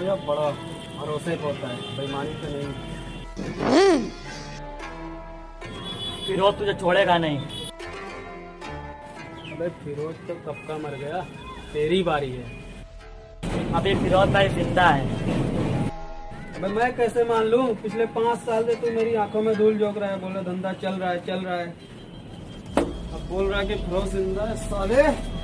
भैया बड़ा भरोसे पे होता है, बेईमानी से नहीं। फिरोज तुझे छोड़ेगा नहीं। अबे फिरोज तो कब का मर गया, तेरी बारी है। अभी फिरोज भाई जिंदा है। अबे मैं कैसे मान लूं? पिछले 5 साल से तू मेरी आंखों में धूल झोंक रहा है, बोले धंधा चल रहा है चल रहा है, अब बोल रहा है कि फिरोज जिंदा है। साले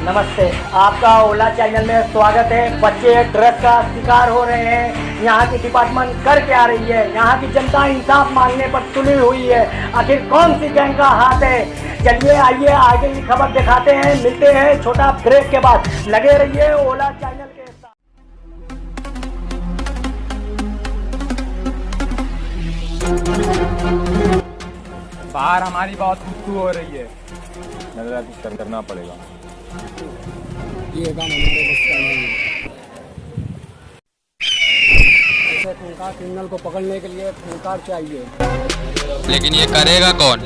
नमस्ते, आपका ओला चैनल में स्वागत है। बच्चे ड्रग्स का शिकार हो रहे हैं। यहाँ की डिपार्टमेंट कर क्या रही है? यहाँ की जनता इंसाफ मांगने पर तुली हुई है। आखिर कौन सी गैंग का हाथ है? चलिए आइए आगे की खबर दिखाते हैं। मिलते हैं छोटा ब्रेक के बाद। लगे रहिए ओला चैनल के साथ। बाहर हमारी बहुत खुशबू हो रही है, नजर कुछ करना पड़ेगा। ये काम हमारे बस का नहीं है। ऐसे खूंखार क्रिमिनल को पकड़ने के लिए खूंखार चाहिए, लेकिन ये करेगा कौन?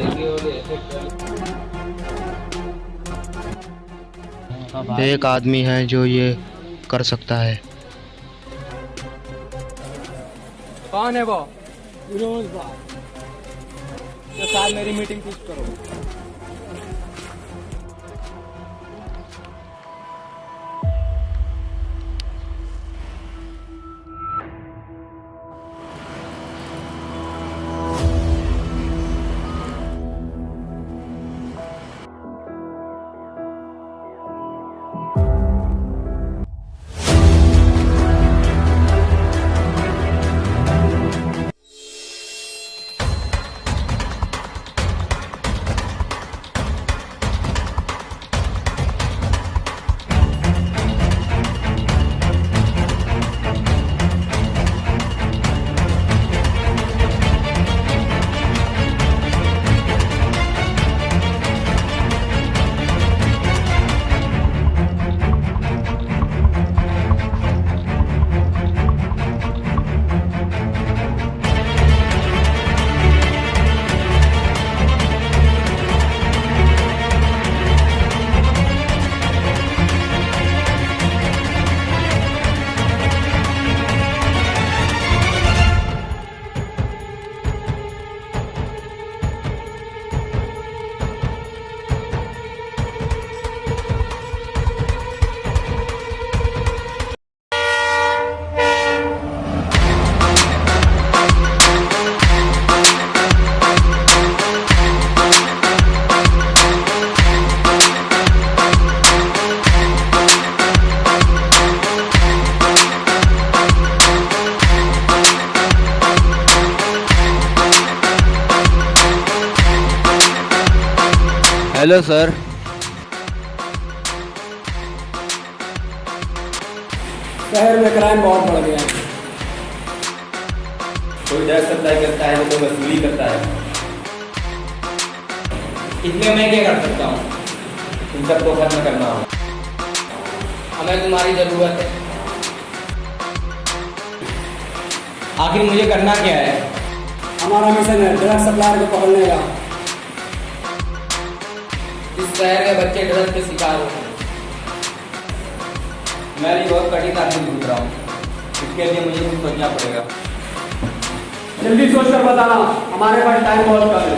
एक आदमी है जो ये कर सकता है। कौन है वो? फिरोज भाई। तो साथ मेरी मीटिंग फिक्स करो। Hello sir. शहर में क्राइम बहुत बढ़ गया है। कोई ड्रग सप्लाई करता है तो वसूली करता है। इसमें मैं क्या कर सकता हूँ? इन सबको खत्म करना होगा। हमें तुम्हारी जरूरत है। आखिर मुझे करना क्या है? हमारा मिशन है ड्रग सप्लायर को पकड़ने का। इस शहर के बच्चे ड्रग्स के शिकार हो रहे हैं। मैं भी बहुत कठिन आदमी घूम रहा हूँ, इसके लिए मुझे कुछ सोचना पड़ेगा। जल्दी सोच कर बताना, हमारे पास टाइम बहुत कम है।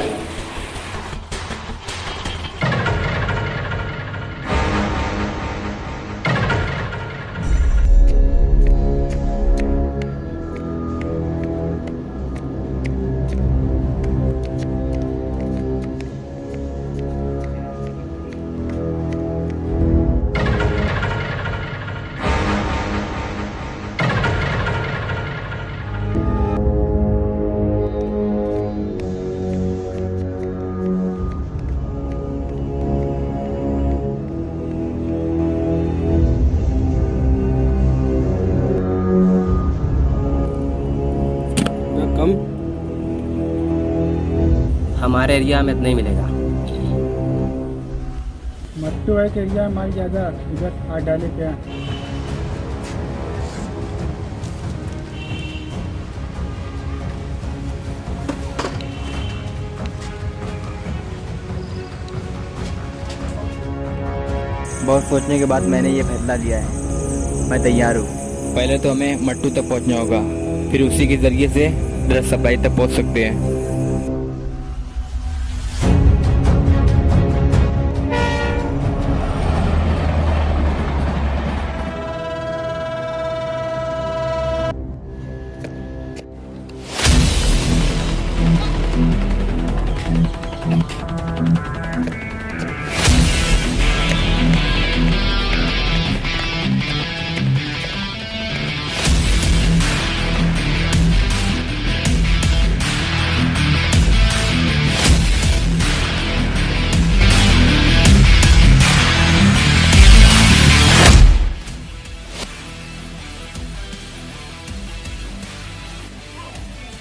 हमारे एरिया में नहीं मिलेगा। मट्टू है कि एरिया हमारी ज़्यादा इधर आ डाले क्या? बहुत सोचने के बाद मैंने ये फैसला लिया है। मैं तैयार हूँ। पहले तो हमें मट्टू तक पहुँचना होगा, फिर उसी के ज़रिए से ड्रग सप्लाई तक पहुँच सकते हैं।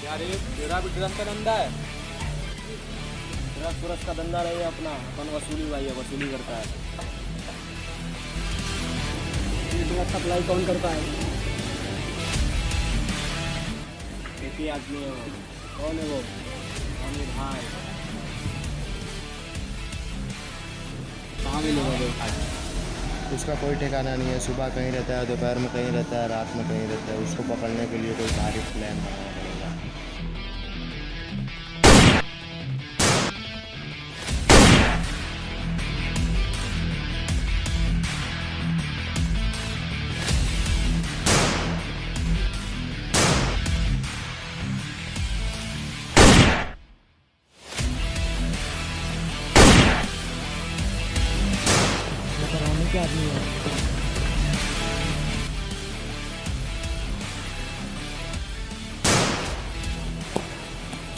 यार ये तेरा भी ड्रग्स का धंधा है? ड्रग्स का धंधा नहीं है अपना, अपन वसूली भाई है, वसूली करता है। ड्रग्स सप्लाई कौन करता है? एक ही आदमी है वो। कौन है वो? अमीर भाई। कहाँ मिलेगा वो? उसका कोई ठिकाना नहीं है। सुबह कहीं रहता है, दोपहर में कहीं रहता है, रात में कहीं रहता है। उसको पकड़ने के लिए कोई भारी प्लान बनाना पड़ेगा।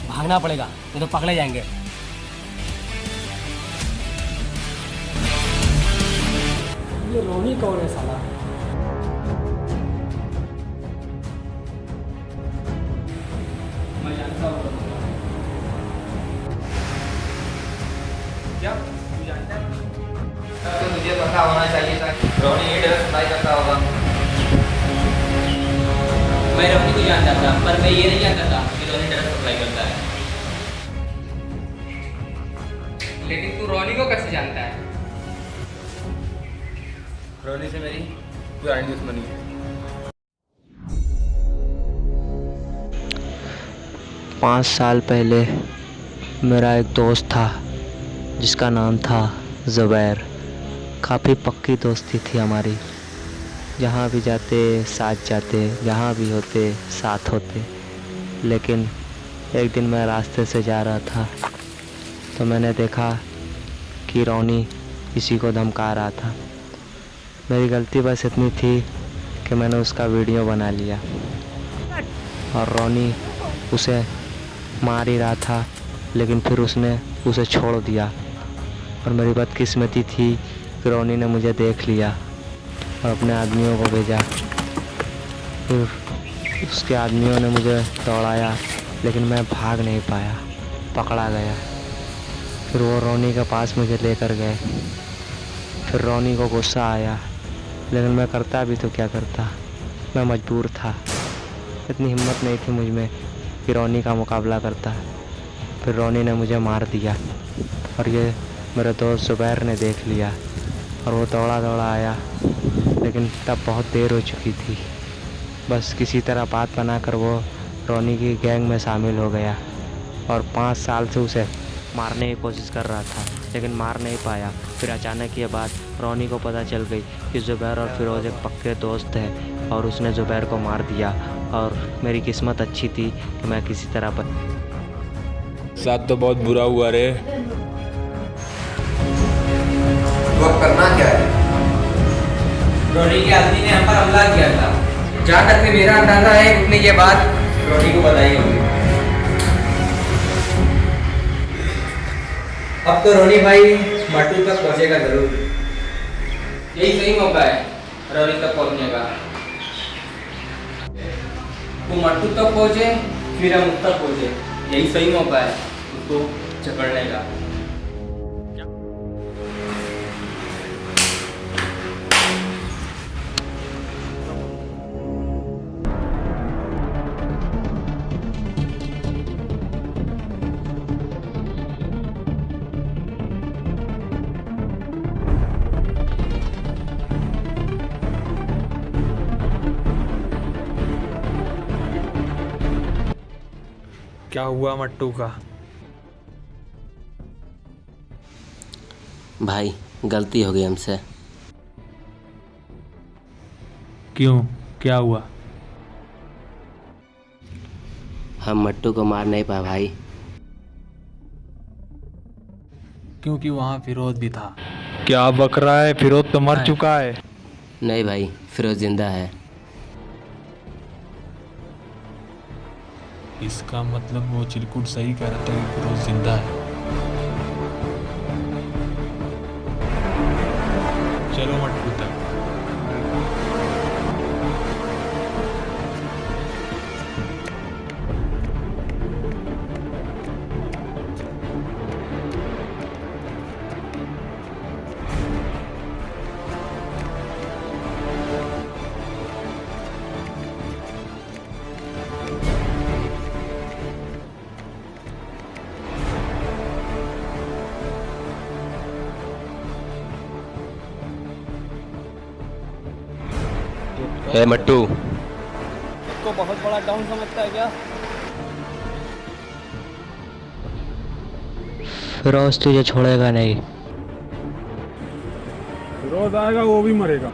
भागना पड़ेगा, नहीं तो पकड़े जाएंगे। ये रोनी कौन है साला? मैं जानता हूँ। क्या तू जानता है? तो मुझे पता होना चाहिए था रोनी ये ड्रग्स सप्लाई करता होगा। मैं रोनी को जानता था, पर मैं ये नहीं जानता था कि रोनी ड्रग्स सप्लाई करता है। लेकिन तू रोनी को कैसे जानता है? रोनी से मेरी पुरानी दुश्मनी है। 5 साल पहले मेरा एक दोस्त था जिसका नाम था ज़ुबैर। काफ़ी पक्की दोस्ती थी हमारी। जहाँ भी जाते साथ जाते, जहाँ भी होते साथ होते। लेकिन एक दिन मैं रास्ते से जा रहा था तो मैंने देखा कि रोनी किसी को धमका रहा था। मेरी गलती बस इतनी थी कि मैंने उसका वीडियो बना लिया और रोनी उसे मार ही रहा था, लेकिन फिर उसने उसे छोड़ दिया। और मेरी बदकिस्मती थी कि रोनी ने मुझे देख लिया और अपने आदमियों को भेजा। फिर उसके आदमियों ने मुझे दौड़ाया, लेकिन मैं भाग नहीं पाया, पकड़ा गया। फिर वो रोनी के पास मुझे लेकर गए। फिर रोनी को गुस्सा आया, लेकिन मैं करता भी तो क्या करता, मैं मजबूर था। इतनी हिम्मत नहीं थी मुझ में कि रोनी का मुकाबला करता। फिर रोनी ने मुझे मार दिया और ये मेरे दोस्त ज़ुबैर ने देख लिया और वो दौड़ा दौड़ा आया, लेकिन तब बहुत देर हो चुकी थी। बस किसी तरह बात बनाकर वो रोनी की गैंग में शामिल हो गया और 5 साल से उसे मारने की कोशिश कर रहा था, लेकिन मार नहीं पाया। फिर अचानक ये बात रोनी को पता चल गई कि ज़ुबैर और फिरोज़ एक पक्के दोस्त हैं और उसने ज़ुबैर को मार दिया। और मेरी किस्मत अच्छी थी कि मैं किसी तरह पर साथ तो बहुत बुरा हुआ रे। तो अब करना क्या है? रोनी के आदमी ने हम पर हमला किया था। जहाँ तक कि मेरा अंदाजा है उतनी ये बात रोनी को बताई होगी। अब तो रोनी भाई मट्टू तक पहुँचेगा जरूर। यही सही मौका है रोनी तक पहुंचने का। वो मट्टू तक पहुंचे, फिर हम उस तक पहुंचे। यही सही मौका है उसको जकड़ने का। क्या हुआ मट्टू का? भाई गलती हो गई हमसे। क्यों, क्या हुआ? हम मट्टू को मार नहीं पाए भाई। क्योंकि वहाँ फिरोज भी था। क्या बक रहा है? फिरोज तो मर चुका है। नहीं भाई, फिरोज जिंदा है। इसका मतलब वो चिलकुट सही कह रहा था कि फिरोज जिंदा है। चलो मट्टू तक। ए मट्टू, इसको बहुत बड़ा डाउन समझता है क्या? फिरोज तुझे छोड़ेगा नहीं। फिरोज आएगा, वो भी मरेगा।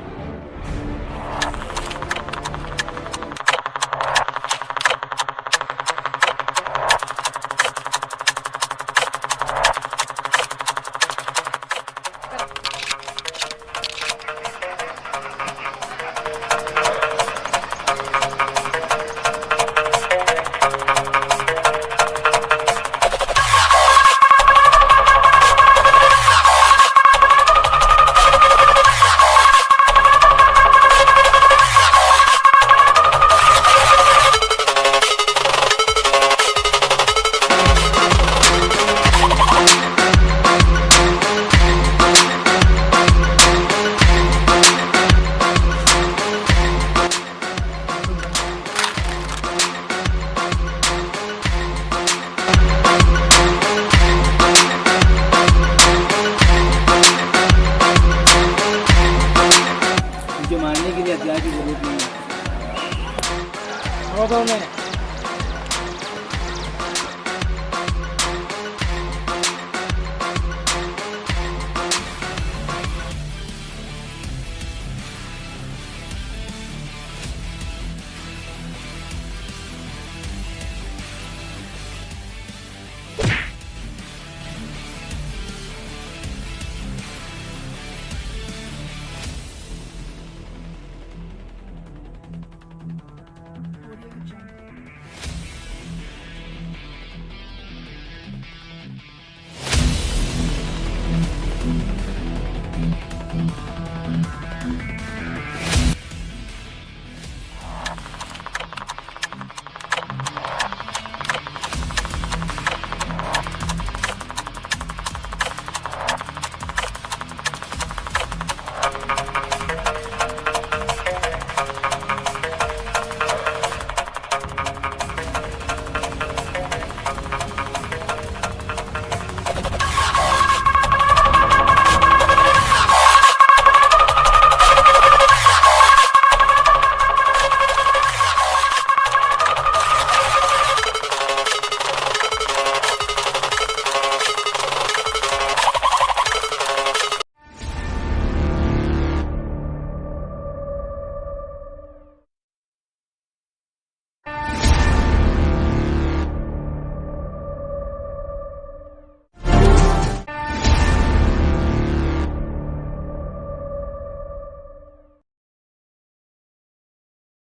मुझे मारने के लिए हथियार की जरूरत नहीं है।